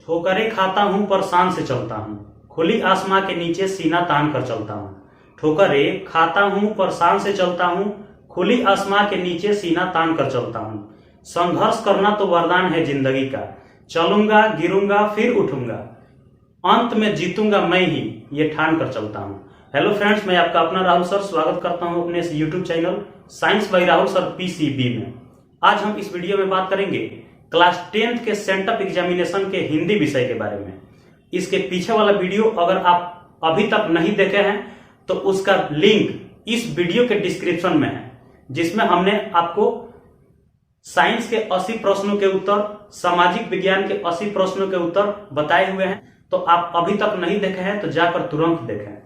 ठोकरे खाता हूँ पर शान से चलता हूँ, खुली आसमां के नीचे सीना तान कर चलता हूँ। ठोकरे खाता हूँ पर शान से चलता हूँ, खुली आसमां के नीचे सीना तान कर चलता हूँ। संघर्ष करना तो वरदान है जिंदगी का, चलूंगा गिरूंगा फिर उठूंगा, अंत में जीतूंगा मैं ही, ये ठान कर चलता हूँ। हेलो फ्रेंड्स, मैं आपका अपना राहुल सर स्वागत करता हूँ अपने इस YouTube channel science by Rahul sir PCB में। आज हम इस वीडियो में बात करेंगे क्लास 10th के सेंटअप एग्जामिनेशन के हिंदी विषय के बारे में। इसके पीछे वाला वीडियो अगर आप अभी तक नहीं देखे हैं तो उसका लिंक इस वीडियो के डिस्क्रिप्शन में है, जिसमें हमने आपको साइंस के 80 प्रश्नों के उत्तर, सामाजिक विज्ञान के 80 प्रश्नों के उत्तर बताए हुए हैं। तो आप अभी तक नहीं देखे हैं तो जाकर तुरंत देखें।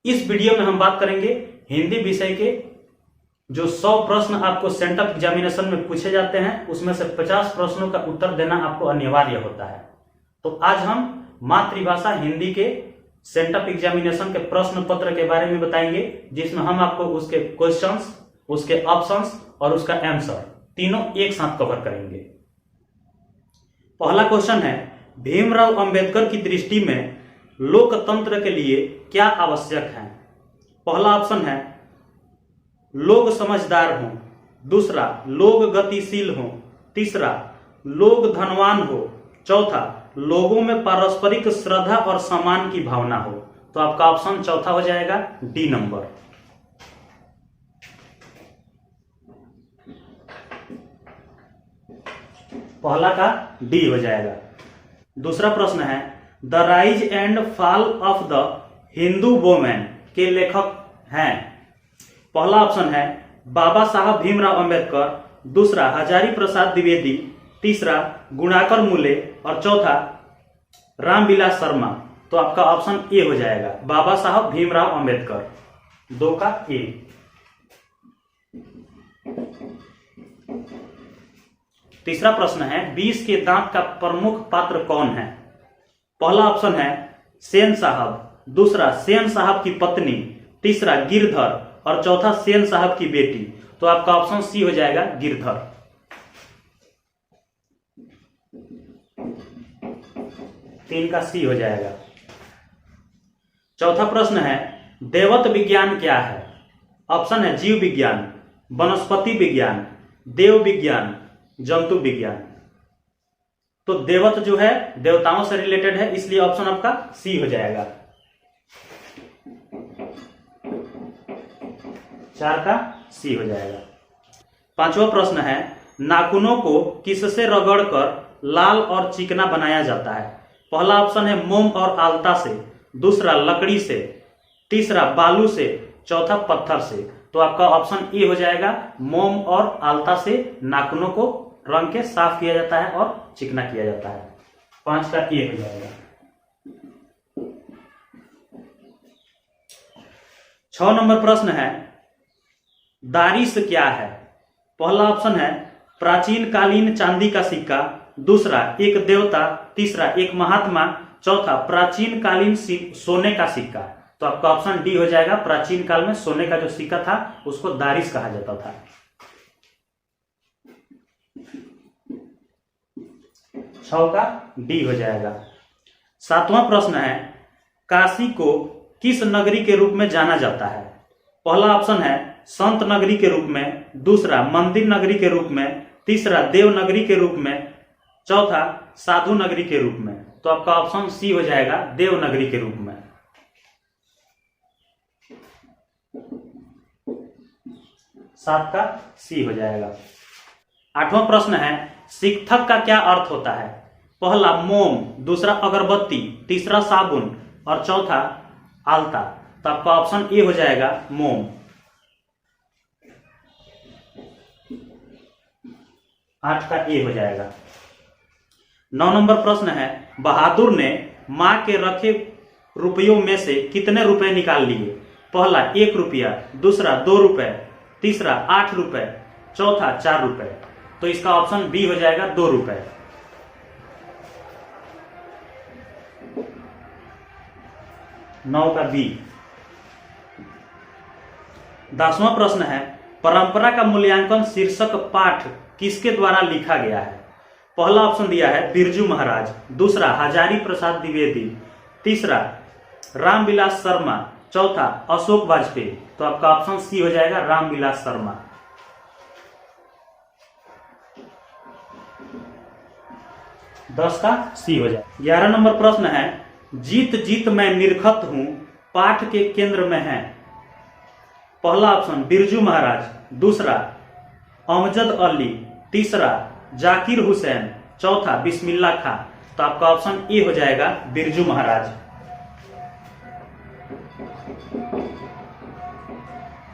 इस वीडियो में हम बात करेंगे हिंदी विषय के जो 100 प्रश्न आपको सेंटअप एग्जामिनेशन में पूछे जाते हैं, उसमें से 50 प्रश्नों का उत्तर देना आपको अनिवार्य होता है। तो आज हम मातृभाषा हिंदी के सेंटअप एग्जामिनेशन के प्रश्न पत्र के बारे में बताएंगे, जिसमें हम आपको उसके क्वेश्चंस, उसके ऑप्शंस और उसका आंसर तीनों एक साथ कवर करेंगे। पहला क्वेश्चन है, भीमराव अंबेडकर की दृष्टि में लोकतंत्र के लिए क्या आवश्यक है? पहला ऑप्शन है लोग समझदार हों, दूसरा लोग गतिशील हों, तीसरा लोग धनवान हो, चौथा लोगों में पारस्परिक श्रद्धा और सम्मान की भावना हो। तो आपका ऑप्शन चौथा हो जाएगा डी नंबर। पहला का डी हो जाएगा। दूसरा प्रश्न है, the rise and fall of the Hindu women के लेखक हैं? पहला ऑप्शन है बाबा साहब भीमराव अंबेडकर, दूसरा हजारी प्रसाद द्विवेदी, तीसरा गुणाकर मूले और चौथा रामविलास शर्मा। तो आपका ऑप्शन ए हो जाएगा, बाबा साहब भीमराव अंबेडकर। दो का ए। तीसरा प्रश्न है, 20 के दांत का प्रमुख पात्र कौन है? पहला ऑप्शन है सेन साहब, दूसरा सेन साहब की पत्नी, तीसरा गिरधर और चौथा सेन साहब की बेटी। तो आपका ऑप्शन सी हो जाएगा गिरधर। तीन का सी हो जाएगा। चौथा प्रश्न है, देवत विज्ञान क्या है? ऑप्शन है जीव विज्ञान, वनस्पति विज्ञान, देव विज्ञान, जंतु विज्ञान। तो देवत जो है देवताओं से रिलेटेड है, इसलिए ऑप्शन आपका सी हो जाएगा। 4 का सी हो जाएगा। पांचवा प्रश्न है, नाखूनों को किससे रगड़कर लाल और चिकना बनाया जाता है? पहला ऑप्शन है मोम और आलता से, दूसरा लकड़ी से, तीसरा बालू से, चौथा पत्थर से। तो आपका ऑप्शन ए हो जाएगा, मोम और आलता से नाखूनों को रंग के साफ किया जाता है और चिकना किया जाता है। 5 का ए हो जाएगा। 6 नंबर प्रश्न है, दारिश क्या है? पहला ऑप्शन है प्राचीन कालीन चांदी का सिक्का, दूसरा एक देवता, तीसरा एक महात्मा, चौथा प्राचीन कालीन सोने का सिक्का। तो आपका ऑप्शन डी हो जाएगा, प्राचीन काल में सोने का जो सिक्का था उसको दारिश कहा जाता था। 6 का डी हो जाएगा। 7वां प्रश्न है, काशी को किस नगरी के रूप में जाना जाता है? पहला ऑप्शन है संत नगरी के रूप में, दूसरा मंदिर नगरी के रूप में, तीसरा देव नगरी के रूप में, चौथा साधु नगरी के रूप में। तो आपका ऑप्शन सी हो जाएगा, देव नगरी के रूप में। 7 का सी हो जाएगा। 8वां प्रश्न है, शिक्षक का क्या अर्थ होता है? पहला मोम, दूसरा अगरबत्ती, तीसरा साबुन और चौथा आलता। तो आपका ऑप्शन ए हो जाएगा मोम। 8 का ए हो जाएगा। 9 नंबर प्रश्न है, बहादुर ने मां के रखे रुपयों में से कितने रुपए निकाल लिए? पहला 1 रुपया, दूसरा 2 रुपए, तीसरा 8 रुपए, चौथा 4 रुपए। तो इसका ऑप्शन बी हो जाएगा 2 रुपए। 9 का बी। 10वां प्रश्न है, परंपरा का मूल्यांकन शीर्षक पाठ किसके द्वारा लिखा गया है? पहला ऑप्शन दिया है बिरजू महाराज, दूसरा हजारी प्रसाद द्विवेदी, तीसरा रामविलास शर्मा, चौथा अशोक वाजपेयी। तो आपका ऑप्शन सी हो जाएगा रामविलास शर्मा। 10 का सी हो जाए। 11 नंबर प्रश्न है, जीत जीत मैं निरखत हूं पाठ के केंद्र में है। पहला ऑप्शन बिरजू महाराज, दूसरा अमजद अली, तीसरा जाकिर हुसैन, चौथा बिस्मिल्ला खां। तो आपका ऑप्शन ए हो जाएगा बिरजू महाराज।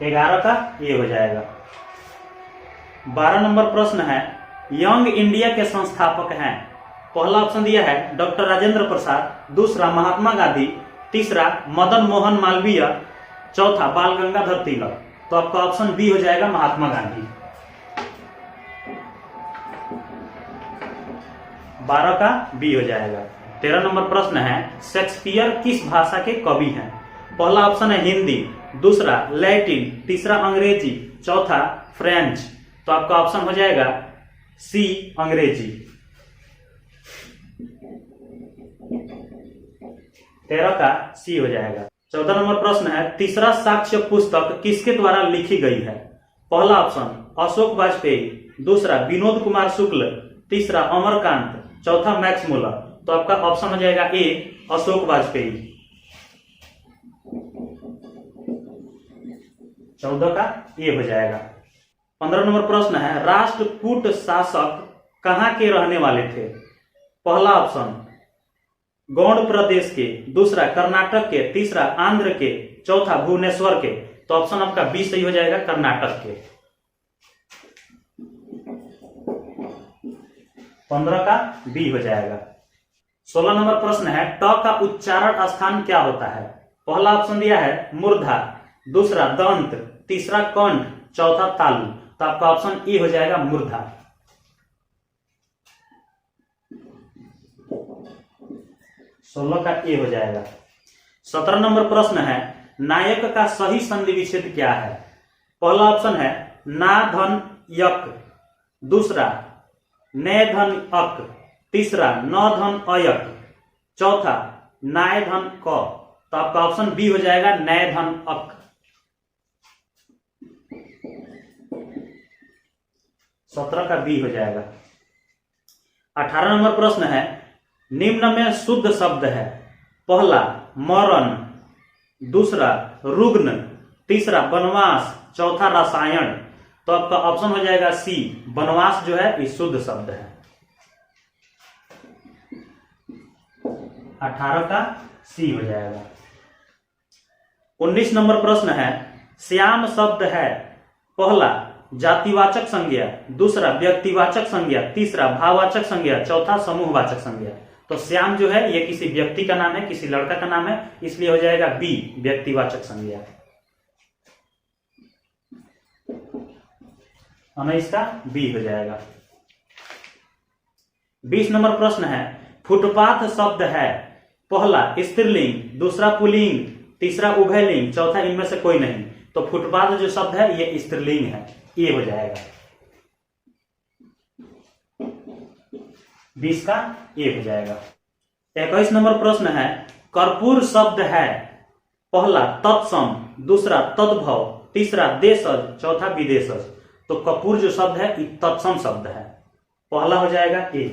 11 का ए हो जाएगा। 12 नंबर प्रश्न है, यंग इंडिया के संस्थापक हैं। पहला ऑप्शन दिया है डॉक्टर राजेंद्र प्रसाद, दूसरा महात्मा गांधी, तीसरा मदन मोहन मालवीय, चौथा बाल गंगाधर तिलक। तो आपका ऑप्शन बी हो जाएगा महात्मा गांधी। 12 का बी हो जाएगा। 13 नंबर प्रश्न है, शेक्सपियर किस भाषा के कवि हैं। पहला ऑप्शन है हिंदी, दूसरा लैटिन, तीसरा अंग्रेजी, चौथा फ्रेंच। तो आपका ऑप्शन हो जाएगा सी अंग्रेजी। 13 का सी हो जाएगा। 14 नंबर प्रश्न है, तीसरा साक्ष्य पुस्तक किसके द्वारा लिखी गई है। पहला ऑप्शन अशोक वाजपेयी, दूसरा विनोद कुमार शुक्ल, तीसरा अमरकांत, चौथा मैक्स मुलर। तो आपका ऑप्शन हो जाएगा ए अशोक वाजपेयी। 14 का ए हो जाएगा। 15 नंबर प्रश्न है, राष्ट्रकूट शासक कहां के रहने वाले थे। पहला ऑप्शन गौड़ प्रदेश के, दूसरा कर्नाटक के, तीसरा आंध्र के, चौथा भुवनेश्वर के। तो ऑप्शन आपका बी सही हो जाएगा कर्नाटक के। 15 का बी हो जाएगा। 16 नंबर प्रश्न है, ट का उच्चारण स्थान क्या होता है। पहला ऑप्शन दिया है मूर्धा, दूसरा दंत, तीसरा कंठ, चौथा तालु। तो आपका ऑप्शन ए हो जाएगा मूर्धा। 16 का ए हो जाएगा। 17 नंबर प्रश्न है, नायक का सही संधि विच्छेद क्या है। पहला ऑप्शन है ना धन यक, दूसरा नय धन अक, तीसरा न धन अयक, चौथा नाय धन क। तो आपका ऑप्शन बी हो जाएगा नय धन अक। 17 का बी हो जाएगा। 18 नंबर प्रश्न है, निम्न में शुद्ध शब्द है। पहला मरण, दूसरा रुग्ण, तीसरा वनवास, चौथा रसायन। तो आपका ऑप्शन हो जाएगा सी वनवास जो है ये शुद्ध शब्द है। 18 का सी हो जाएगा। 19 नंबर प्रश्न है, श्याम शब्द है। पहला जातिवाचक संज्ञा, दूसरा व्यक्तिवाचक संज्ञा, तीसरा भाववाचक संज्ञा, चौथा समूहवाचक संज्ञा। तो श्याम जो है ये किसी व्यक्ति का नाम है, किसी लड़का का नाम है, इसलिए हो जाएगा बी व्यक्तिवाचक संज्ञा। 19 का बी हो जाएगा। 20 नंबर प्रश्न है, फुटपाथ शब्द है। पहला स्त्रीलिंग, दूसरा पुल्लिंग, तीसरा उभयलिंग, चौथा इनमें से कोई नहीं। तो फुटपाथ जो शब्द है ये स्त्रीलिंग है, ये हो जाएगा। 20 का ए हो जाएगा। 21 नंबर प्रश्न है, कर्पूर शब्द है। पहला तत्सम, दूसरा तद्भव, तीसरा देशज, चौथा विदेशज। तो कपूर जो शब्द है ये तत्सम शब्द है, पहला हो जाएगा ए।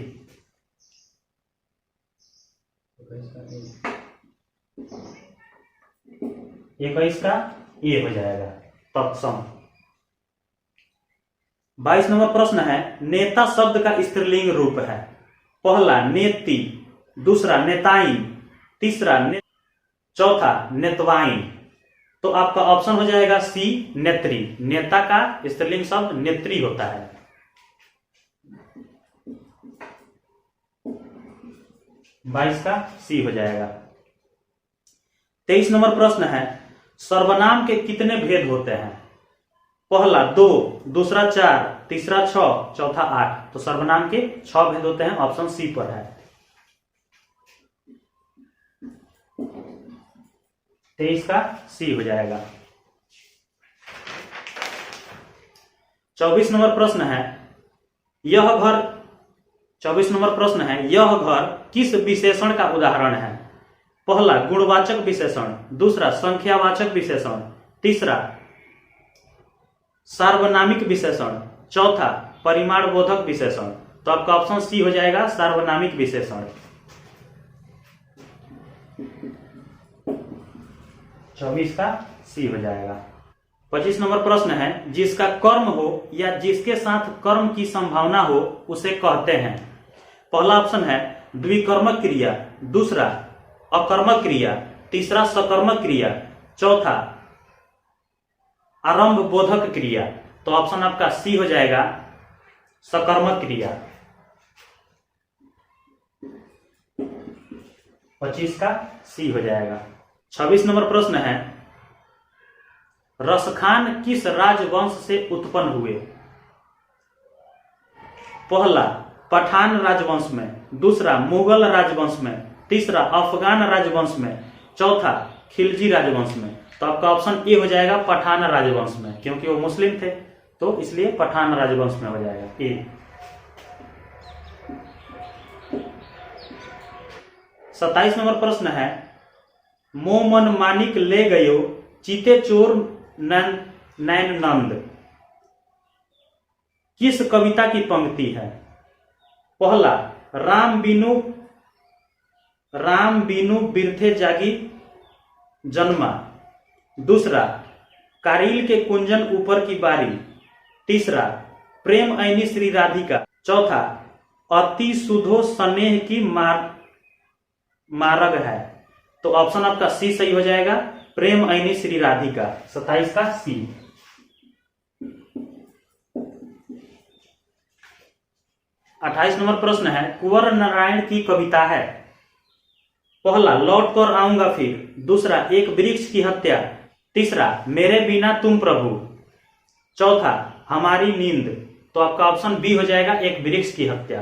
21 का ए हो जाएगा तत्सम। 22 नंबर प्रश्न है, नेता शब्द का स्त्रीलिंग रूप है। पहला नेति, दूसरा नेताइन, तीसरा चौथा नेतवाइन। तो आपका ऑप्शन हो जाएगा सी नेत्री। नेता का स्त्रीलिंग शब्द नेत्री होता है। 22 का सी हो जाएगा। 23 नंबर प्रश्न है, सर्वनाम के कितने भेद होते हैं। पहला 2, दूसरा 4, तीसरा 6, चौथा 8। तो सर्वनाम के 6 भेद होते हैं, ऑप्शन सी पर है। 23 का सी हो जाएगा। 24 नंबर प्रश्न है, यह घर 24 नंबर प्रश्न है, यह घर किस विशेषण का उदाहरण है? पहला गुणवाचक विशेषण, दूसरा संख्यावाचक विशेषण, तीसरा सार्वनामिक विशेषण, चौथा परिमाणबोधक विशेषण। तो आपका ऑप्शन सी हो जाएगा, सार्वनामिक विशेषण। 24 का सी हो जाएगा। 25 नंबर प्रश्न है, जिसका कर्म हो या जिसके साथ कर्म की संभावना हो उसे कहते हैं। पहला ऑप्शन है द्विकर्मक क्रिया, दूसरा अकर्मक क्रिया, तीसरा सकर्मक क्रिया, चौथा आरंभ बोधक क्रिया। तो ऑप्शन आपका सी हो जाएगा, सकर्मक क्रिया। 25 का सी हो जाएगा। 26 नंबर प्रश्न है, रसखान किस राजवंश से उत्पन्न हुए? पहला पठान राजवंश में, दूसरा मुगल राजवंश में, तीसरा अफगान राजवंश में, चौथा खिलजी राजवंश में। तो आपका ऑप्शन ए हो जाएगा, पठान राजवंश में, क्योंकि वो मुस्लिम थे तो इसलिए पठान राजवंश में हो जाएगा ए। 27 नंबर प्रश्न है, मोमन मानिक ले गयो चीते चोर नैन नंद किस कविता की पंक्ति है? पहला राम बीनू बिरथे जागी जन्मा, दूसरा कारिल के कुंजन ऊपर की बारी, तीसरा प्रेम ऐनी श्री राधिका, चौथा अति सुधो स्नेह की मारग है। तो ऑप्शन आपका सी सही हो जाएगा, प्रेम ऐनी श्री राधिका। 27 का सी। 28 नंबर प्रश्न है, कुंवर नारायण की कविता है। पहला लौट कर आऊंगा फिर, दूसरा एक वृक्ष की हत्या, तीसरा मेरे बिना तुम प्रभु, चौथा हमारी नींद। तो आपका ऑप्शन बी हो जाएगा, एक वृक्ष की हत्या।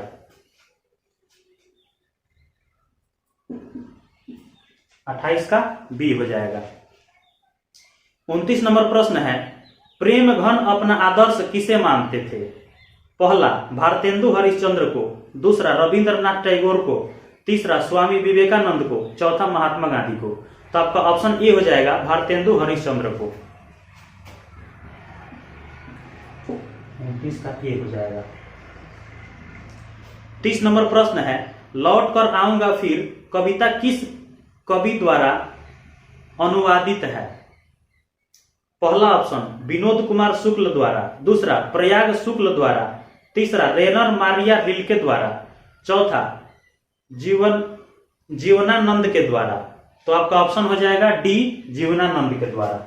28 का बी हो जाएगा। 29 नंबर प्रश्न है, प्रेम घन अपना आदर्श किसे मानते थे? पहला भारतेंदु हरिश्चंद्र को, दूसरा रविंद्रनाथ टैगोर को, तीसरा स्वामी विवेकानंद को, चौथा महात्मा गांधी को। तो आपका ऑप्शन ए हो जाएगा, भारतेंदु हरिश्चंद्र को। 29 का ए हो जाएगा। 30 नंबर प्रश्न है, लौट कर आऊंगा फिर कविता किस कवि द्वारा अनुवादित है? पहला ऑप्शन विनोद कुमार शुक्ल द्वारा, दूसरा प्रयाग शुक्ल द्वारा, तीसरा रेनर मारिया रिल्के द्वारा, चौथा जीवनानंद के द्वारा। तो आपका ऑप्शन हो जाएगा डी, जीवनानंद के द्वारा।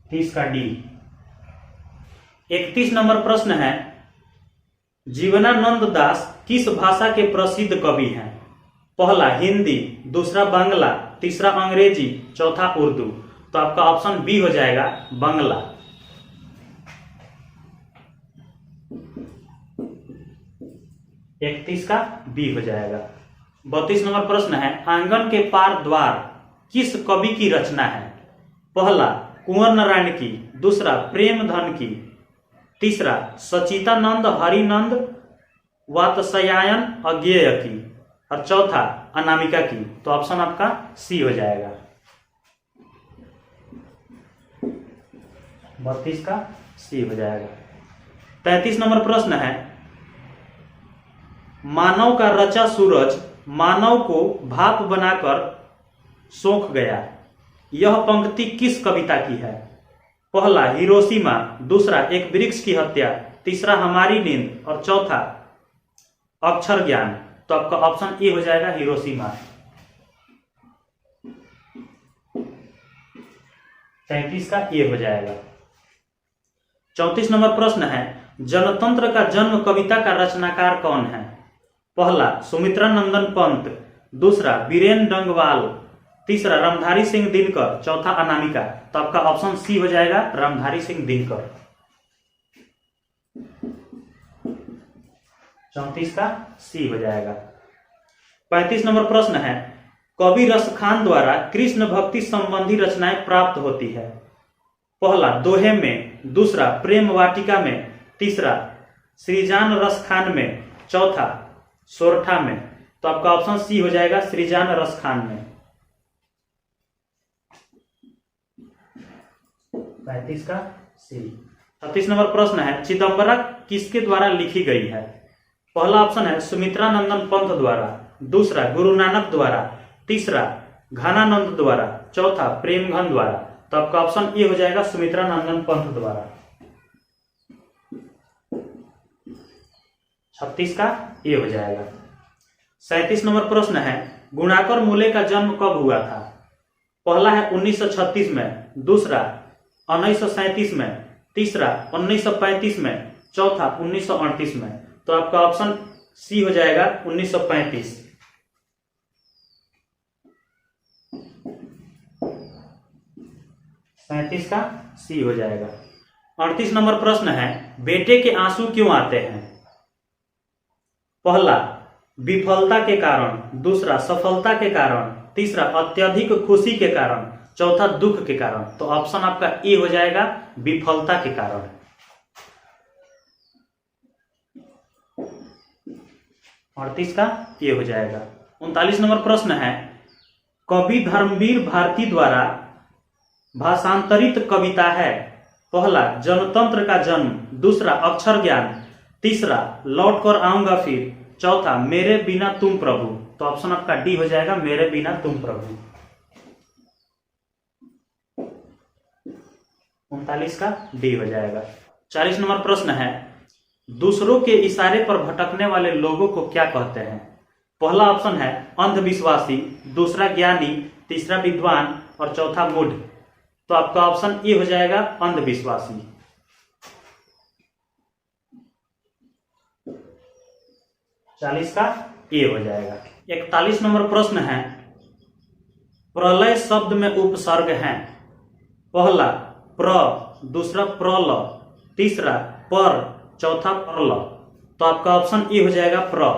30 का डी। 31 नंबर प्रश्न है, जीवनानंद दास किस भाषा के प्रसिद्ध कवि हैं? पहला हिंदी, दूसरा बांग्ला, तीसरा अंग्रेजी, चौथा उर्दू। तो आपका ऑप्शन बी हो जाएगा, बांग्ला। 31 का बी हो जाएगा। 32 नंबर प्रश्न है, आंगन के पार द्वार किस कवि की रचना है? पहला कुंवर नारायण की, दूसरा प्रेमधन की, तीसरा सचितानंद हरिनंद वात्स्यायन अज्ञेय की, और चौथा अनामिका की। तो ऑप्शन आपका सी हो जाएगा। 32 का सी हो जाएगा। 33 नंबर प्रश्न है, मानव का रचा सूरज मानव को भाप बनाकर सोख गया, यह पंक्ति किस कविता की है? पहला हिरोशिमा, दूसरा एक वृक्ष की हत्या, तीसरा हमारी नींद, और चौथा अक्षर ज्ञान। तो आपका ऑप्शन ए हो जाएगा, हिरोशिमा। 33 का ए हो जाएगा। 34 नंबर प्रश्न है, जनतंत्र का जन्म कविता का रचनाकार कौन है? पहला सुमित्रा नंदन पंत, दूसरा बीरेन डंगवाल, तीसरा रामधारी सिंह दिनकर, चौथा अनामिका। तो आपका ऑप्शन सी हो जाएगा, रामधारी सिंह दिनकर। 34 का सी हो जाएगा। 35 नंबर प्रश्न है, कवि रसखान द्वारा कृष्ण भक्ति संबंधी रचनाएं प्राप्त होती है। पहला दोहे में, दूसरा प्रेम वाटिका में, तीसरा सृजान रस खान में, चौथा सोरठा में। तो आपका ऑप्शन सी हो जाएगा सृजान रस खान में। 35 का सी। 36 नंबर प्रश्न है चिदम्बरा किसके द्वारा लिखी गई है? पहला ऑप्शन है सुमित्रा नंदन पंत द्वारा, दूसरा गुरु नानक द्वारा, तीसरा घनानंद द्वारा, चौथा प्रेमघन द्वारा। तो आपका ऑप्शन ए हो जाएगा सुमित्रा नंदन पंत द्वारा। 36 का ए हो जाएगा। 37 नंबर प्रश्न है गुणाकर मूले का जन्म कब हुआ था? पहला है 1936 में, दूसरा 1937 में, तीसरा 1935 में, चौथा 1938 में। तो आपका ऑप्शन सी हो जाएगा 1935। 37 का सी हो जाएगा। 38 नंबर प्रश्न है बेटे के आंसू क्यों आते हैं? पहला विफलता के कारण, दूसरा सफलता के कारण, तीसरा अत्यधिक खुशी के कारण, चौथा दुख के कारण। तो ऑप्शन आपका ए हो जाएगा विफलता के कारण। 38 का ए हो जाएगा। 39 नंबर प्रश्न है कवि धर्मवीर भारती द्वारा भाषांतरित कविता है। पहला जनतंत्र का जन्म, दूसरा अक्षर ज्ञान, तीसरा लौट कर आऊंगा फिर, चौथा मेरे बिना तुम प्रभु। तो ऑप्शन आपका डी हो जाएगा मेरे बिना तुम प्रभु। 39 का डी हो जाएगा। 40 नंबर प्रश्न है दूसरों के इशारे पर भटकने वाले लोगों को क्या कहते हैं? पहला ऑप्शन है अंधविश्वासी, दूसरा ज्ञानी, तीसरा विद्वान और चौथा मूढ़। तो आपका ऑप्शन ए हो जाएगा अंधविश्वासी। 40 का ए हो जाएगा। 41 नंबर प्रश्न है प्रलय शब्द में उपसर्ग हैं। पहला प्र, दूसरा प्रल, तीसरा पर, चौथा परल। तो आपका ऑप्शन ए हो जाएगा प्र।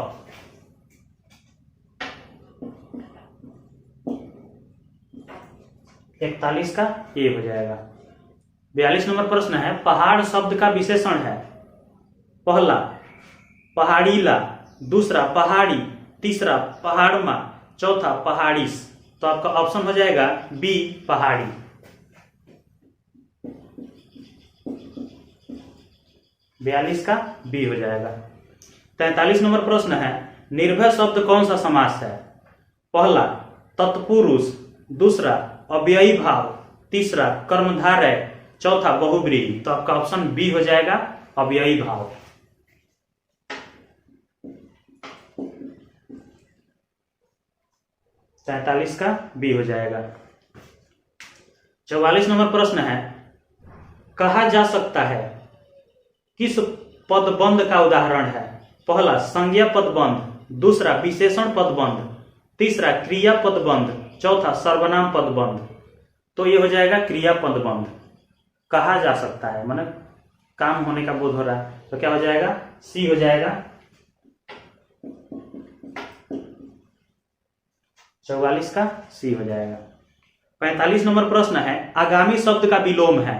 41 का ए हो जाएगा। 42 नंबर प्रश्न है पहाड़ शब्द का विशेषण है। पहला पहाड़ीला, दूसरा पहाड़ी, तीसरा पहाड़मा, चौथा पहाड़ीस। तो आपका ऑप्शन हो जाएगा बी पहाड़ी। 42 का बी हो जाएगा। 43 नंबर प्रश्न है निर्भय शब्द कौन सा समास है? पहला तत्पुरुष, दूसरा अव्ययी भाव, तीसरा कर्मधारय, चौथा बहुब्रीहि। तो आपका ऑप्शन बी हो जाएगा अव्ययी भाव। 43 का बी हो जाएगा। 44 नंबर प्रश्न है कहा जा सकता है किस पदबंध का उदाहरण है? पहला संज्ञा पदबंध, दूसरा विशेषण पदबंध, तीसरा क्रिया पदबंध, चौथा सर्वनाम पदबंध। तो ये हो जाएगा क्रिया पदबंध। कहा जा सकता है मतलब काम होने का बोध हो रहा है, तो क्या हो जाएगा सी हो जाएगा। 44 का सी हो जाएगा। 45 नंबर प्रश्न है आगामी शब्द का विलोम है।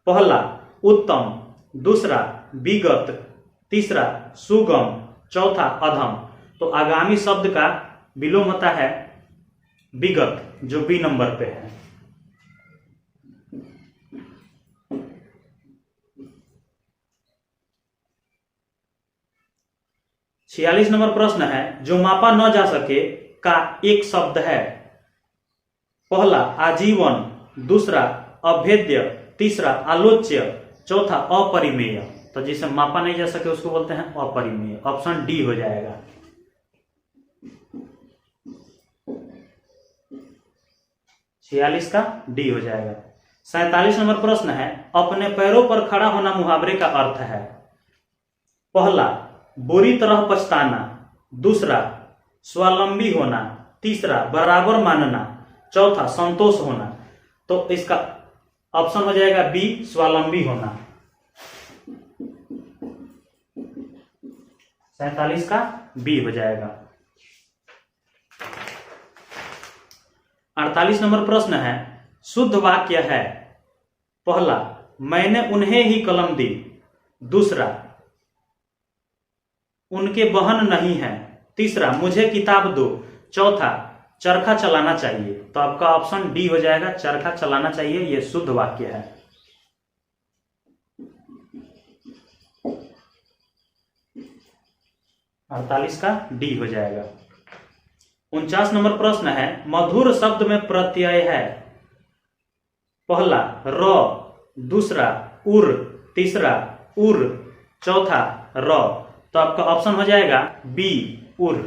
पहला उत्तम, दूसरा विगत, तीसरा सुगम, चौथा अधम। तो आगामी शब्द का विलोम होता है विगत, जो बी नंबर पे है। छियालीस नंबर प्रश्न है जो मापा न जा सके का एक शब्द है। पहला आजीवन, दूसरा अभेद्य, तीसरा आलोच्य, चौथा अपरिमेय। तो जिसे मापा नहीं जा सके उसको बोलते हैं अपरिमेय। ऑप्शन डी हो जाएगा। 46 का डी हो जाएगा। 47 नंबर प्रश्न है अपने पैरों पर खड़ा होना मुहावरे का अर्थ है। पहला बुरी तरह पछताना, दूसरा स्वावलंबी होना, तीसरा बराबर मानना, चौथा संतोष होना। तो इसका ऑप्शन हो जाएगा बी स्वावलंबी होना। 47 का बी हो जाएगा। 48 नंबर प्रश्न है शुद्ध वाक्य है। पहला मैंने उन्हें ही कलम दी, दूसरा उनके बहन नहीं है, तीसरा मुझे किताब दो, चौथा चरखा चलाना चाहिए। तो आपका ऑप्शन डी हो जाएगा, चरखा चलाना चाहिए, यह शुद्ध वाक्य है। 48 का डी हो जाएगा। 49 नंबर प्रश्न है, मधुर शब्द में प्रत्यय है। पहला र, दूसरा उर, तीसरा उर, चौथा र। तो आपका ऑप्शन हो जाएगा बी, उर।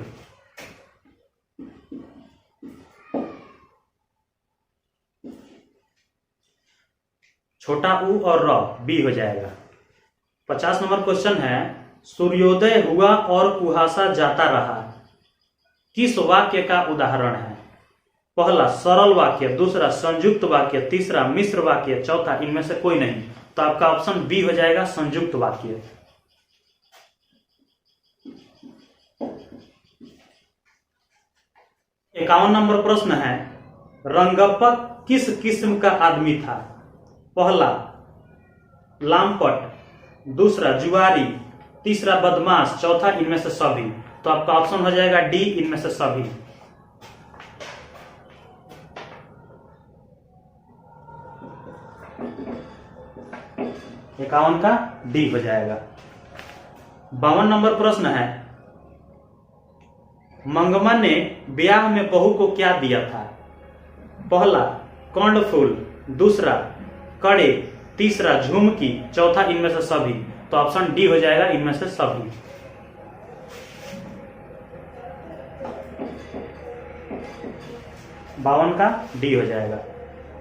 छोटा उ और र, बी हो जाएगा। 50 नंबर क्वेश्चन है, सूर्योदय हुआ और कुहासा जाता रहा, किस वाक्य का उदाहरण है? पहला सरल वाक्य, दूसरा संयुक्त वाक्य, तीसरा मिश्र वाक्य, चौथा इनमें से कोई नहीं। तो आपका ऑप्शन बी हो जाएगा, संयुक्त वाक्य। 51 नंबर प्रश्न है, रंगप्पा किस किस्म का आदमी था? पहला लामपट, दूसरा जुआरी, तीसरा बदमाश, चौथा इनमें से सभी। तो आपका ऑप्शन हो जाएगा डी, इनमें से सभी। 51 का डी हो जाएगा। 52 नंबर प्रश्न है, मंगमा ने ब्याह में बहू को क्या दिया था? पहला कर्णफूल, दूसरा कड़े, तीसरा झुमकी, चौथा इनमें से सभी। तो ऑप्शन डी हो जाएगा, इनमें से सभी। 52 का डी हो जाएगा।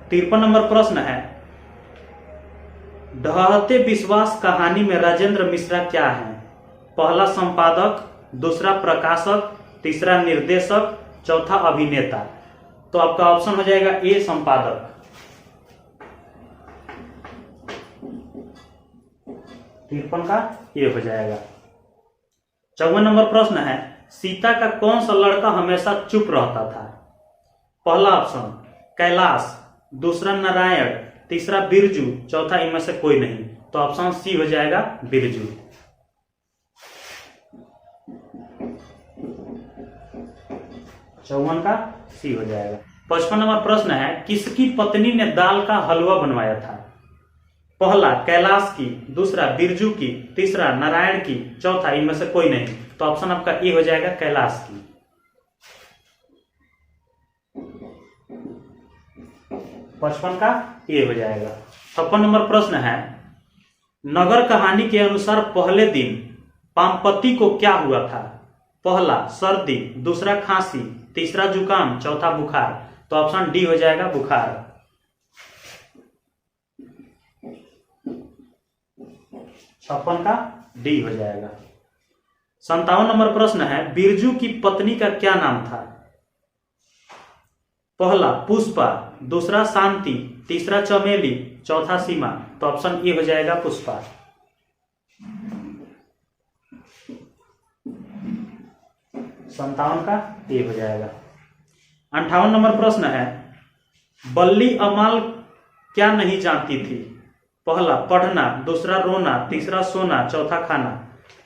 53 नंबर प्रश्न है, ढहते विश्वास कहानी में राजेंद्र मिश्रा क्या है? पहला संपादक, दूसरा प्रकाशक, तीसरा निर्देशक, चौथा अभिनेता। तो आपका ऑप्शन हो जाएगा ए, संपादक। 53 का ए हो जाएगा। 54 नंबर प्रश्न है, सीता का कौन सा लड़का हमेशा चुप रहता था? पहला ऑप्शन कैलाश, दूसरा नारायण, तीसरा बिरजू, चौथा इनमें से कोई नहीं। तो ऑप्शन सी हो जाएगा, बिरजू। 54 का सी हो जाएगा। 55 नंबर प्रश्न है, किसकी पत्नी ने दाल का हलवा बनवाया था? पहला कैलाश की, दूसरा बिरजू की, तीसरा नारायण की, चौथा इनमें से कोई नहीं। तो ऑप्शन आपका ए हो जाएगा, कैलाश की। 55 का ए हो जाएगा। 56 नंबर प्रश्न है, नगर कहानी के अनुसार पहले दिन पामपति को क्या हुआ था? पहला सर्दी, दूसरा खांसी, तीसरा जुकाम, चौथा बुखार। तो ऑप्शन डी हो जाएगा, बुखार। 56 का डी हो जाएगा। 57 नंबर प्रश्न है, बिरजू की पत्नी का क्या नाम था? पहला पुष्पा, दूसरा शांति, तीसरा चमेली, चौथा सीमा। तो ऑप्शन ए हो जाएगा, पुष्पा। 57 का ए हो जाएगा। 58 नंबर प्रश्न है, बल्ली अमाल क्या नहीं जानती थी? पहला पढ़ना, दूसरा रोना, तीसरा सोना, चौथा खाना।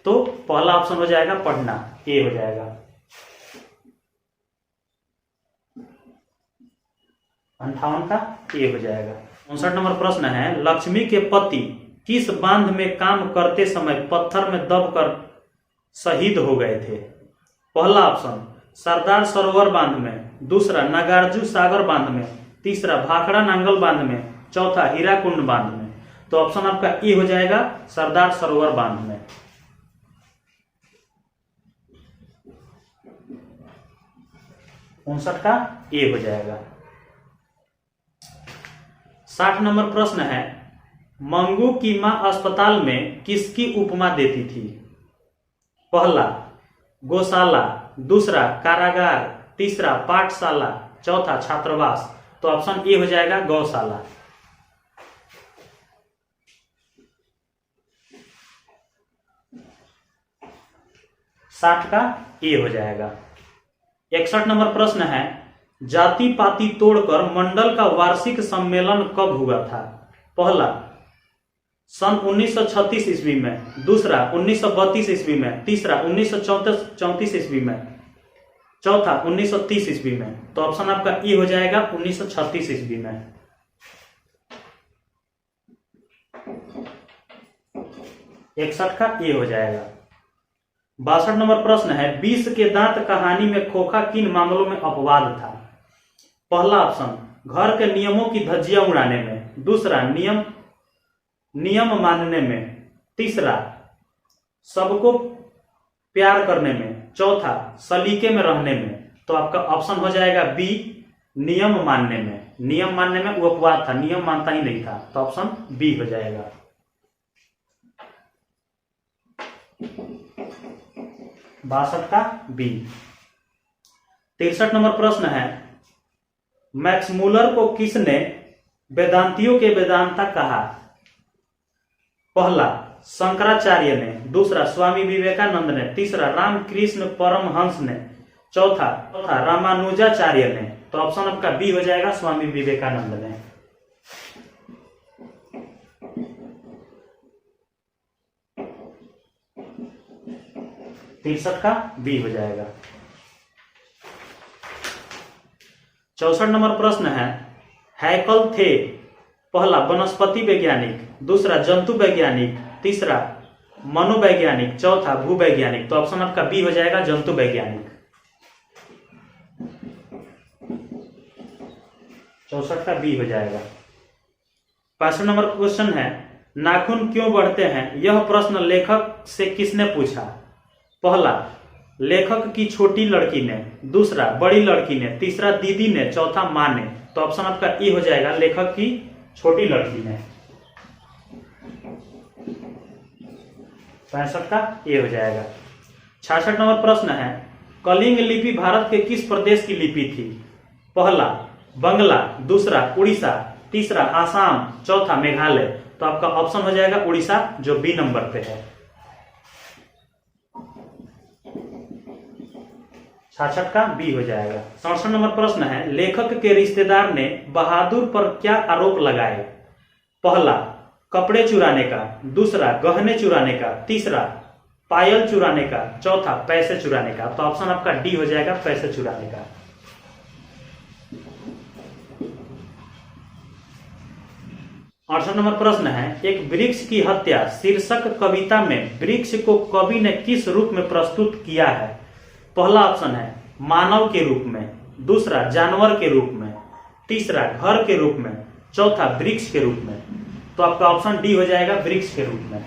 तो पहला ऑप्शन हो जाएगा, पढ़ना, ए हो जाएगा। 58 का ए हो जाएगा। 59 नंबर प्रश्न है, लक्ष्मी के पति किस बांध में काम करते समय पत्थर में दबकर शहीद हो गए थे? पहला ऑप्शन सरदार सरोवर बांध में, दूसरा नागार्जुन सागर बांध में, तीसरा भाखड़ा नांगल बांध में, चौथा हीराकुंड बांध में। तो ऑप्शन आपका ए हो जाएगा, सरदार सरोवर बांध में। 59 का ए हो जाएगा। 60 नंबर प्रश्न है, मंगू की मां अस्पताल में किसकी उपमा देती थी? पहला गौशाला, दूसरा कारागार, तीसरा पाठशाला, चौथा छात्रावास। तो ऑप्शन ए हो जाएगा, गौशाला। 60 का ए हो जाएगा। 61 नंबर प्रश्न है, जाति पाति तोड़कर मंडल का वार्षिक सम्मेलन कब हुआ था? पहला सन 1936 ईस्वी में, दूसरा 1932 ईस्वी में, तीसरा 1934 ईस्वी में, चौथा 1930 ईस्वी में। तो ऑप्शन आपका ई हो जाएगा 1936 ईस्वी में। 61 का ए हो जाएगा। 62 नंबर प्रश्न है, 20 के दांत कहानी में खोखा किन मामलों में अपवाद था? पहला ऑप्शन, घर के नियमों की धज्जियां उड़ाने में, दूसरा नियम मानने में, तीसरा सबको प्यार करने में, चौथा सलीके में रहने में। तो आपका ऑप्शन हो जाएगा बी, नियम मानने में। नियम मानने में वो अपवाद था, नियम मानता ही नहीं था, तो ऑप्शन बी हो जाएगा। 62 का बी। 63 नंबर प्रश्न है, मैक्समूलर को किसने वेदांतियों के वेदांता कहा? पहला शंकराचार्य ने, दूसरा स्वामी विवेकानंद ने, तीसरा रामकृष्ण परमहंस ने, चौथा रामानुजाचार्य ने। तो ऑप्शन आपका बी हो जाएगा, स्वामी विवेकानंद ने। तिरसठ का बी हो जाएगा। 64 नंबर प्रश्न है, हैकल थे पहला वनस्पति वैज्ञानिक, दूसरा जंतु वैज्ञानिक, तीसरा मनोवैज्ञानिक, चौथा भूवैज्ञानिक। तो ऑप्शन आपका बी हो जाएगा, जंतु वैज्ञानिक। 64 का बी हो जाएगा। 65 नंबर क्वेश्चन है, नाखून क्यों बढ़ते हैं? यह प्रश्न लेखक से किसने पूछा? पहला लेखक की छोटी लड़की ने, दूसरा बड़ी लड़की ने, तीसरा दीदी ने, चौथा मां ने। तो ऑप्शन आपका ई हो जाएगा, लेखक की छोटी लड़की ने। 65 का ए हो जाएगा। 66 नंबर प्रश्न है, कलिंग लिपि भारत के किस प्रदेश की लिपि थी? पहला बंगला, दूसरा उड़ीसा, तीसरा आसाम, चौथा मेघालय। तो आपका ऑप्शन हो जाएगा उड़ीसा, जो बी नंबर पे है। 66 का बी हो जाएगा। 67 नंबर प्रश्न है, लेखक के रिश्तेदार ने बहादुर पर क्या आरोप लगाए? पहला कपड़े चुराने का, दूसरा गहने चुराने का, तीसरा पायल चुराने का, चौथा पैसे चुराने का। तो ऑप्शन आपका डी हो जाएगा, पैसे चुराने का। 68 नंबर प्रश्न है, एक वृक्ष की हत्या शीर्षक कविता में वृक्ष को कवि ने किस रूप में प्रस्तुत किया है? पहला ऑप्शन है मानव के रूप में, दूसरा जानवर के रूप में, तीसरा घर के रूप में, चौथा वृक्ष के रूप में। तो आपका ऑप्शन डी हो जाएगा, वृक्ष के रूप में।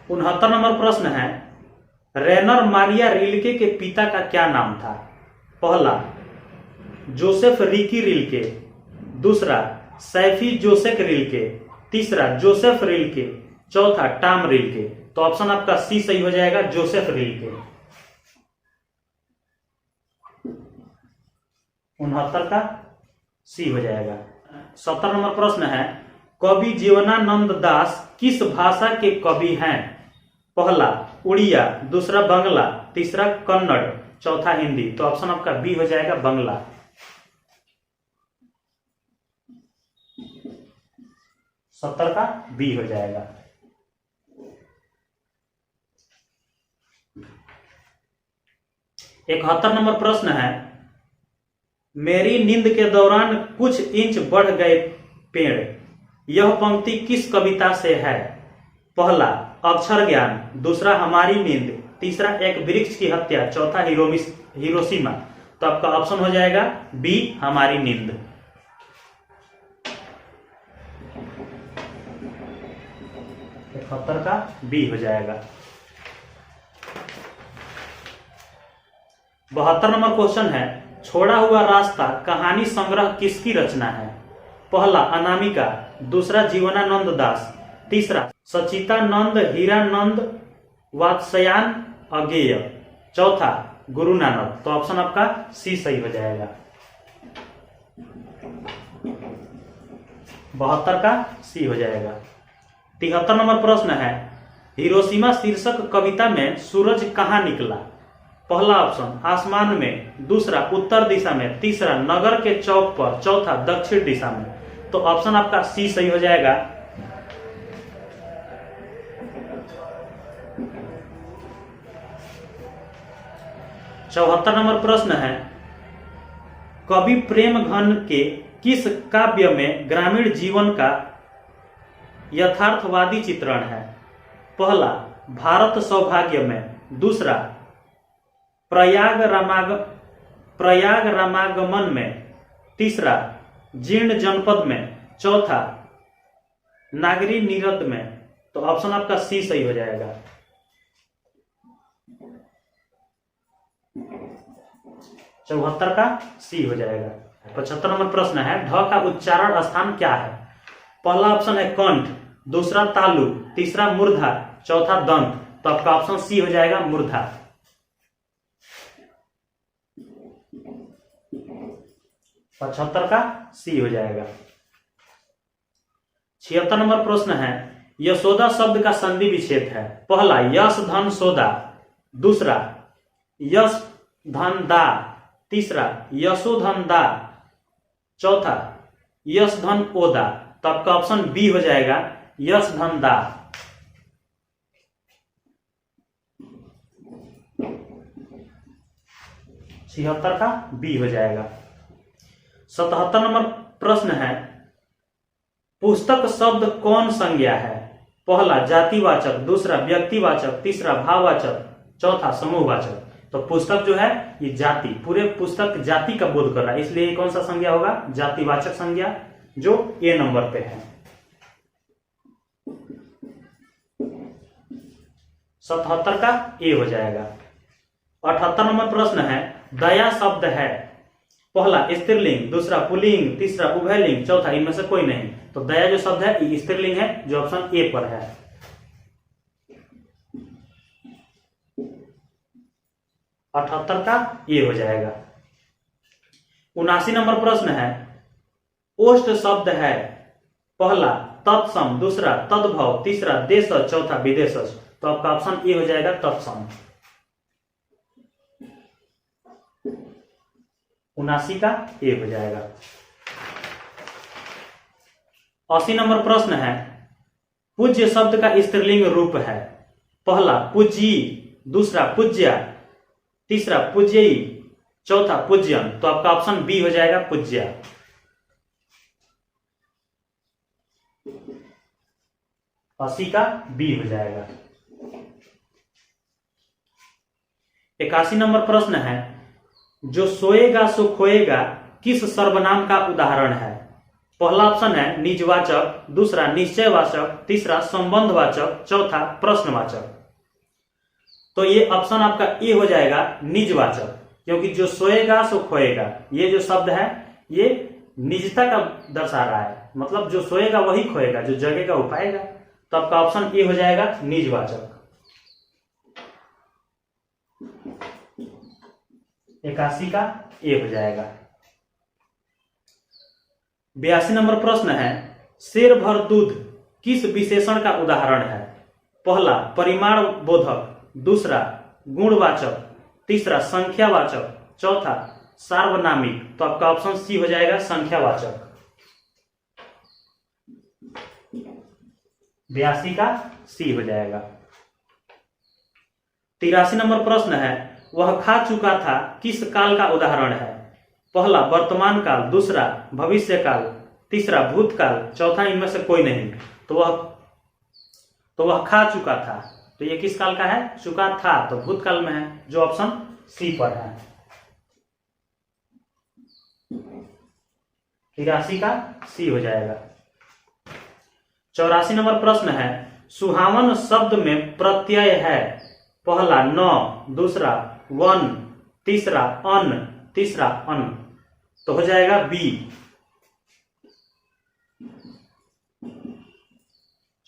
69 नंबर प्रश्न है, रेनर मारिया रिल्के के पिता का क्या नाम था? पहला जोसेफ रिकी रिल्के, दूसरा सैफी जोसेफ रिल्के, तीसरा जोसेफ रिल्के, चौथा टॉम रिल्के। तो ऑप्शन आपका सी सही हो जाएगा, जोसेफ रिल्के। 69 का सी हो जाएगा। 70 नंबर प्रश्न है, कवि जीवनानंद दास किस भाषा के कवि हैं? पहला उड़िया, दूसरा बंगला, तीसरा कन्नड़, चौथा हिंदी। तो ऑप्शन आपका बी हो जाएगा, बंगला। 70 का बी हो जाएगा। 71 नंबर प्रश्न है, मेरी नींद के दौरान कुछ इंच बढ़ गए पेड़, यह पंक्ति किस कविता से है? पहला अक्षर ज्ञान, दूसरा हमारी नींद, तीसरा एक वृक्ष की हत्या, चौथा हिरोशिमा। तो आपका ऑप्शन हो जाएगा बी, हमारी नींद। 71 का बी हो जाएगा। 72 नंबर क्वेश्चन है, छोड़ा हुआ रास्ता कहानी संग्रह किसकी रचना है? पहला अनामिका, दूसरा जीवनानंद दास, तीसरा सचितानंद हीरानंद वात्स्यायन अज्ञेय, चौथा गुरु नानक। तो ऑप्शन आपका सी सही हो जाएगा। 72 का सी हो जाएगा। 73 नंबर प्रश्न है, हिरोशिमा शीर्षक कविता में सूरज कहां निकला? पहला ऑप्शन आसमान में, दूसरा उत्तर दिशा में, तीसरा नगर के चौक पर, चौथा दक्षिण दिशा में। तो ऑप्शन आपका सी सही हो जाएगा। चौहत्तर नंबर प्रश्न है, कवि प्रेम घन के किस काव्य में ग्रामीण जीवन का यथार्थवादी चित्रण है? पहला भारत सौभाग्य में, दूसरा प्रयाग रामागमन में, तीसरा जीर्ण जनपद में, चौथा नागरी नीरद में। तो ऑप्शन आपका सी सही हो जाएगा। चौहत्तर का सी हो जाएगा। 75 नंबर प्रश्न है, ढ का उच्चारण स्थान क्या है? पहला ऑप्शन है कंठ, दूसरा तालु, तीसरा मूर्धा, चौथा दंत। तो आपका ऑप्शन सी हो जाएगा मूर्धा। 75 का सी हो जाएगा। 76 नंबर प्रश्न है, यशोदा शब्द का संधि विच्छेद है। पहला यश धन सोदा, दूसरा यश धन दा, तीसरा यशोधन दा, चौथा यश धन ओदा। तो आपका ऑप्शन बी हो जाएगा यश धन दा। 76 का बी हो जाएगा। 77 नंबर प्रश्न है, पुस्तक शब्द कौन संज्ञा है? पहला जातिवाचक, दूसरा व्यक्तिवाचक, तीसरा भाववाचक, चौथा समूहवाचक। तो पुस्तक जो है ये जाति, पूरे पुस्तक जाति का बोध कर रहा है, इसलिए कौन सा संज्ञा होगा? जातिवाचक संज्ञा, जो ए नंबर पे है। 77 का ए हो जाएगा। 78 नंबर प्रश्न है, दया शब्द है। पहला स्त्रीलिंग, दूसरा पुल्लिंग, तीसरा उभयलिंग, चौथा इनमें से कोई नहीं। तो दया जो शब्द है ये स्त्रीलिंग है, जो ऑप्शन ए पर है। 78 का ए हो जाएगा। 79 नंबर प्रश्न है, ओष्ठ शब्द है। पहला तत्सम, दूसरा तद्भव, तीसरा देश, चौथा विदेश। तो आपका ऑप्शन ए हो जाएगा तत्सम। 79 का ए हो जाएगा। 80 नंबर प्रश्न है, पूज्य शब्द का स्त्रीलिंग रूप है। पहला पूज्यी, दूसरा पूज्या, तीसरा पूज्यई, चौथा पूज्यन। तो आपका ऑप्शन बी हो जाएगा पूज्या। 80 का बी हो जाएगा। 81 नंबर प्रश्न है, जो सोएगा सो खोएगा किस सर्वनाम का उदाहरण है? पहला ऑप्शन है निजवाचक, दूसरा निश्चयवाचक, तीसरा संबंधवाचक, चौथा प्रश्नवाचक। तो ये ऑप्शन आपका ए हो जाएगा निजवाचक, क्योंकि जो सोएगा सो खोएगा ये जो शब्द है ये निजता का दर्शा रहा है, मतलब जो सोएगा वही खोएगा, जो जगेगा वो पाएगा। तो आपका ऑप्शन ए हो जाएगा निजवाचक। 81 का ए हो जाएगा। 82 नंबर प्रश्न है, शेर भर दूध किस विशेषण का उदाहरण है? पहला परिमाण बोधक, दूसरा गुणवाचक, तीसरा संख्यावाचक, चौथा सार्वनामिक। तो आपका ऑप्शन सी हो जाएगा संख्यावाचक। 82 का सी हो जाएगा। 83 नंबर प्रश्न है, वह खा चुका था किस काल का उदाहरण है? पहला वर्तमान काल, दूसरा भविष्य काल, तीसरा भूतकाल, चौथा इनमें से कोई नहीं। तो वह खा चुका था, तो ये किस काल का है? चुका था, तो भूतकाल में है, जो ऑप्शन सी पर है। 83 का सी हो जाएगा। 84 नंबर प्रश्न है, सुहावन शब्द में प्रत्यय है। पहला न, दूसरा वन, तीसरा अन, तीसरा अन। तो हो जाएगा बी।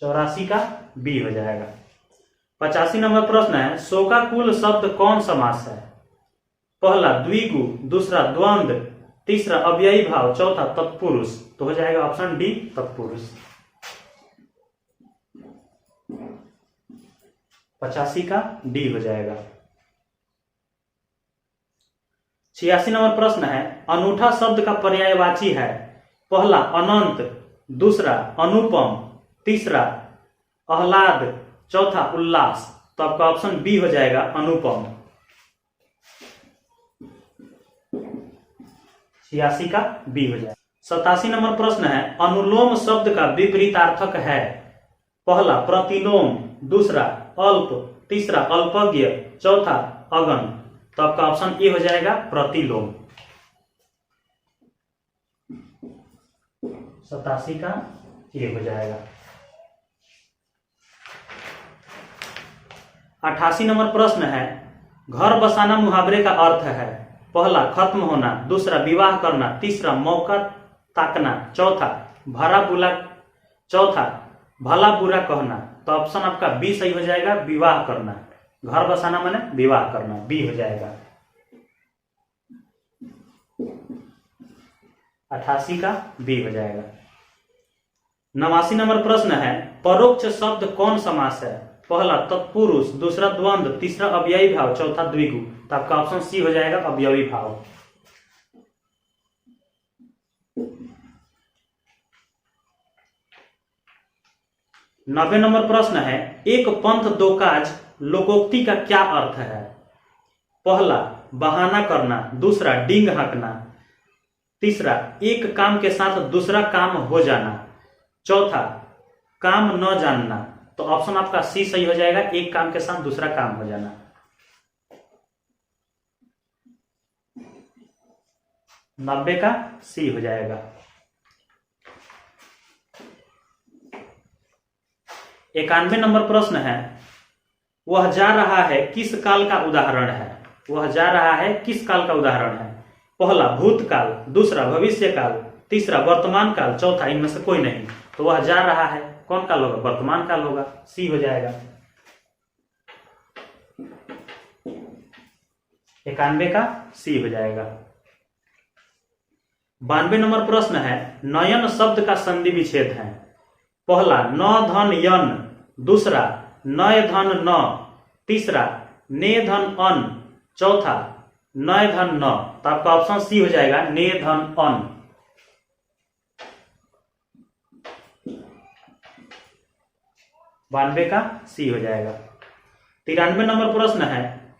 84 का बी हो जाएगा। 85 नंबर प्रश्न है, शोकाकुल शब्द कौन समास है? पहला द्विगु, दूसरा द्वंद्व, तीसरा अव्ययी भाव, चौथा तत्पुरुष। तो हो जाएगा ऑप्शन डी तत्पुरुष। 85 का डी हो जाएगा। 86 नंबर प्रश्न है, अनूठा शब्द का पर्यायवाची है। पहला अनंत, दूसरा अनुपम, तीसरा आह्लाद, चौथा उल्लास। तो आपका ऑप्शन बी हो जाएगा अनुपम। 86 का बी हो जाएगा। 87 नंबर प्रश्न है, अनुलोम शब्द का विपरीतार्थक है। पहला प्रतिलोम, दूसरा अल्प, तीसरा अल्पज्ञ, चौथा अगन। तो आपका ऑप्शन ए हो जाएगा प्रतिलोम। 87 का ए हो जाएगा। 88 नंबर प्रश्न है, घर बसाना मुहावरे का अर्थ है। पहला खत्म होना, दूसरा विवाह करना, तीसरा मौका ताकना, चौथा भला बुरा कहना। तो ऑप्शन आपका बी सही हो जाएगा, विवाह करना। घर बसाना माने विवाह करना, बी हो जाएगा। 88 का बी हो जाएगा। 89 नंबर प्रश्न है, परोक्ष शब्द कौन समास है। पहला तत्पुरुष, दूसरा द्वंद्व, तीसरा अव्ययी भाव, चौथा द्विगु। तो आपका ऑप्शन सी हो जाएगा अव्ययी भाव। 90 नंबर प्रश्न है, एक पंथ दो काज लोकोक्ति का क्या अर्थ है। पहला बहाना करना, दूसरा डींग हाँकना, तीसरा एक काम के साथ दूसरा काम हो जाना, चौथा काम न जानना। तो ऑप्शन आपका सी सही हो जाएगा, एक काम के साथ दूसरा काम हो जाना। 90 का सी हो जाएगा। 91 नंबर प्रश्न है, वह जा रहा है किस काल का उदाहरण है। वह जा रहा है किस काल का उदाहरण है। पहला भूतकाल, दूसरा भविष्य काल, तीसरा वर्तमान काल, चौथा इनमें से कोई नहीं। तो वह जा रहा है कौन काल होगा, वर्तमान काल होगा, सी हो जाएगा। 91 का सी हो जाएगा। 92 नंबर प्रश्न है, नयन शब्द का संधि विच्छेद है। पहला न धन यन, दूसरा नय धन न, तीसरा ने धन अन, चौथा नय धन न। तो आपका ऑप्शन सी हो जाएगा, ने धन अन। 92 का सी हो जाएगा। 93 नंबर प्रश्न है,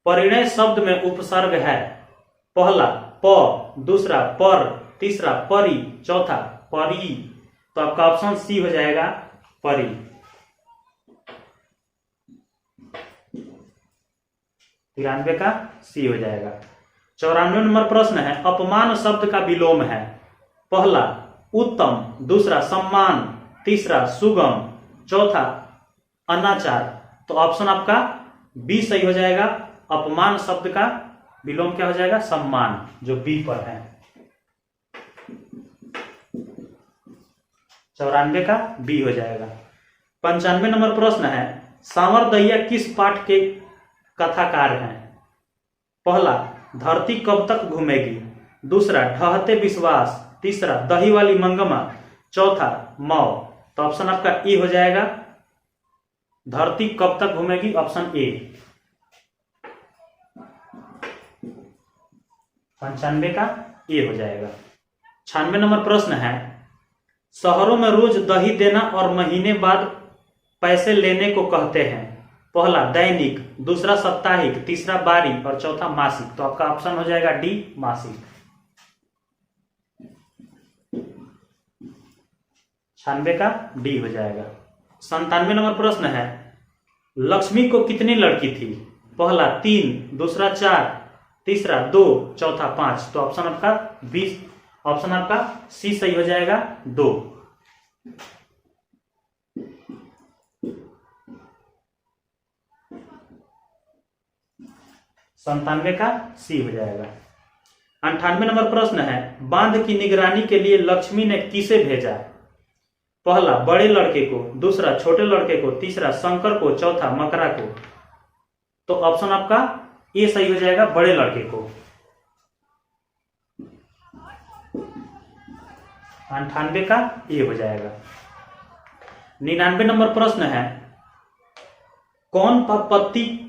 परिणय शब्द में उपसर्ग है। पहला प, दूसरा पर, तीसरा परी, चौथा परी। तो आपका ऑप्शन सी हो जाएगा परी। 93 का सी हो जाएगा। 94 नंबर प्रश्न है, अपमान शब्द का विलोम है। पहला उत्तम, दूसरा सम्मान, तीसरा सुगम, चौथा अनाचार। तो ऑप्शन आपका बी सही हो जाएगा, अपमान शब्द का विलोम क्या हो जाएगा, सम्मान, जो बी पर है। 94 का बी हो जाएगा। 95 नंबर प्रश्न है, सांवरदैया किस पाठ के कथाकार हैं। पहला धरती कब तक घूमेगी, दूसरा ढहते विश्वास, तीसरा दही वाली मंगमा, चौथा मौ। तो ऑप्शन आपका ए हो जाएगा, धरती कब तक घूमेगी, ऑप्शन ए। 95 का ए हो जाएगा। 96 नंबर प्रश्न है, शहरों में रोज दही देना और महीने बाद पैसे लेने को कहते हैं। पहला दैनिक, दूसरा साप्ताहिक, तीसरा बारी और चौथा मासिक। तो आपका ऑप्शन हो जाएगा डी मासिक। 96 का डी हो जाएगा। 97 नंबर प्रश्न है, लक्ष्मी को कितनी लड़की थी। पहला 3, दूसरा 4, तीसरा 2, चौथा 5। तो ऑप्शन आपका 20, ऑप्शन आपका सी सही हो जाएगा, 2। 97 का सी हो जाएगा। 98 नंबर प्रश्न है, बांध की निगरानी के लिए लक्ष्मी ने किसे भेजा। पहला बड़े लड़के को, दूसरा छोटे लड़के को, तीसरा शंकर को, चौथा मकरा को। तो ऑप्शन आपका ए सही हो जाएगा, बड़े लड़के को। 98 का ए हो जाएगा। 99 नंबर प्रश्न है, कौन पति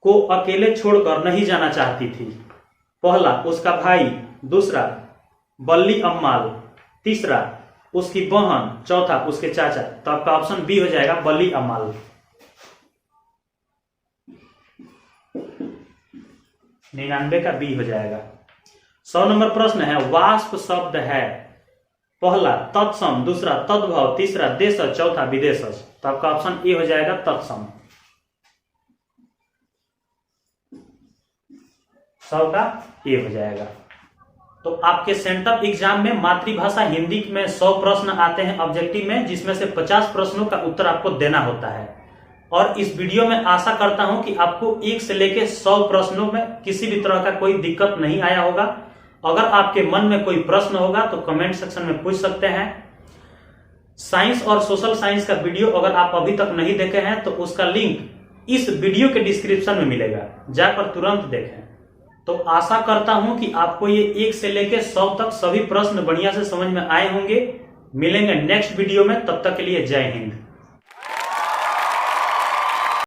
को अकेले छोड़कर नहीं जाना चाहती थी। पहला उसका भाई, दूसरा बल्ली अम्माल, तीसरा उसकी बहन, चौथा उसके चाचा। तो आपका ऑप्शन बी हो जाएगा बल्ली अम्माल। 99 का बी हो जाएगा। 100 नंबर प्रश्न है, वाष्प शब्द है पहला तत्सम, दूसरा तद्भव, तीसरा देशज, चौथा विदेशज। तो आपका ऑप्शन ए हो जाएगा तत्सम। 100 का ए हो जाएगा। तो आपके सेंट्रल एग्जाम में मातृभाषा हिंदी में 100 प्रश्न आते हैं ऑब्जेक्टिव में, जिसमें से 50 प्रश्नों का उत्तर आपको देना होता है। और इस वीडियो में आशा करता हूं कि आपको 1 से लेकर 100 प्रश्नों में किसी भी तरह का कोई दिक्कत नहीं आया होगा। अगर आपके मन में कोई प्रश्न होगा तो कमेंट सेक्शन में पूछ सकते हैं। साइंस और सोशल साइंस का वीडियो अगर आप अभी तक नहीं देखे हैं तो उसका लिंक इस वीडियो के डिस्क्रिप्शन में मिलेगा, जाकर तुरंत देखें। तो आशा करता हूं कि आपको ये 1 से लेकर 100 तक सभी प्रश्न बढ़िया से समझ में आए होंगे। मिलेंगे नेक्स्ट वीडियो में, तब तक के लिए जय हिंद।